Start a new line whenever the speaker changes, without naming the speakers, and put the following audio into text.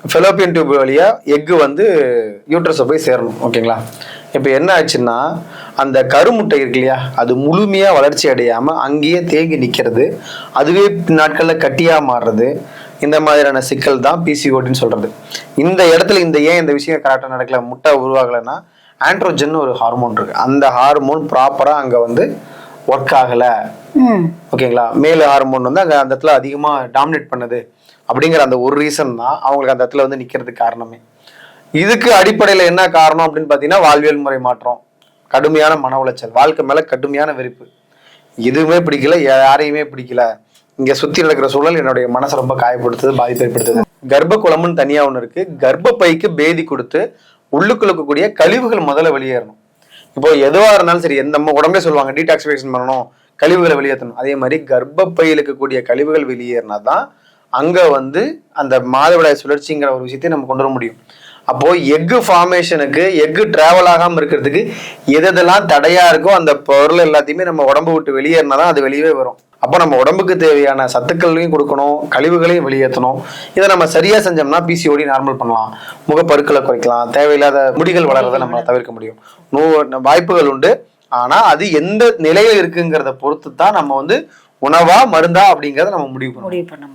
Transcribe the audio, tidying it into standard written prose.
Fallopian tube வழியா egg வந்து யூட்ரஸை போய் சேரணும். ஓகேங்களா? இப்போ என்ன ஆச்சுன்னா அந்த கருமுட்டை இருக்கு இல்லையா, அது முழுமையாக வளர்ச்சி அடையாமல் அங்கேயே தேங்கி நிற்கிறது, அதுவே நாட்களில் கட்டியாக மாறுறது, இந்த மாதிரியான சிக்கல் தான் பிசிஓடின்னு சொல்கிறது. இந்த இடத்துல ஏன் இந்த விஷயம் கரெக்டாக நடக்கல, முட்டை உருவாகலைன்னா ஆண்ட்ரோஜன் ஒரு ஹார்மோன் இருக்குது, அந்த ஹார்மோன் ப்ராப்பராக அங்கே வந்து ஒர்க் ஆகலை. ஓகேங்களா? மேல் ஹார்மோன் வந்து அங்கே அந்த இடத்துல அதிகமாக டாமினேட் பண்ணுது அப்படிங்கிற அந்த ஒரு ரீசன் தான் அவங்களுக்கு அந்த இடத்துல வந்து நிற்கிறதுக்கு காரணமே. இதுக்கு அடிப்படையில் என்ன காரணம் அப்படின்னு பார்த்தீங்கன்னா வாழ்வியல் முறை மாற்றம், கடுமையான மன உளைச்சல், வாழ்க்கை மேலே கடுமையான வெறுப்பு, எதுவுமே பிடிக்கல, யாரையுமே பிடிக்கல, இங்கே சுற்றி நடக்கிற சூழல் என்னுடைய மனசை ரொம்ப காயப்படுத்துது, பாதிப்பு ஏற்படுத்துது. கர்ப்ப குளம்னு தனியாக ஒன்று இருக்குது. கர்ப்பப்பைக்கு பேதி கொடுத்து உள்ளுக்குள்ள இருக்கக்கூடிய கழிவுகள் முதல்ல வெளியேறணும். இப்போ எதுவாக இருந்தாலும் சரி, நம்ம உடம்பே சொல்லுவாங்க டீடாக்சிஃபிகேஷன் பண்ணணும், கழிவுகளை வெளியேற்றணும். அதே மாதிரி கர்ப்பப்பையில் இருக்கக்கூடிய கழிவுகள் வெளியேறினா தான் அங்கே வந்து அந்த மாதவிடாய் சுழற்சிங்கிற ஒரு விஷயத்தை நம்ம கொண்டு வர முடியும். அப்போ எக்கு ஃபார்மேஷனுக்கு, எக்கு டிராவல் ஆகாமல் இருக்கிறதுக்கு எதெல்லாம் தடையா இருக்கோ அந்த பொருள் எல்லாத்தையுமே நம்ம உடம்பு விட்டு வெளியேறினா தான் அது வெளியே வரும். அப்போ நம்ம உடம்புக்கு தேவையான சத்துக்களையும் கொடுக்கணும், கழிவுகளையும் வெளியேற்றணும். இதை நம்ம சரியா செஞ்சோம்னா பிசிஓடி நார்மல் பண்ணலாம், முகப்பருக்களை குறைக்கலாம், தேவையில்லாத முடிகள் வளர்றதை நம்ம தவிர்க்க முடியும். வாய்ப்புகள் உண்டு. ஆனா அது எந்த நிலையில இருக்குங்கிறத பொறுத்து தான் நம்ம வந்து உணவா மருந்தா அப்படிங்கிறத நம்ம முடிவு பண்ணணும்.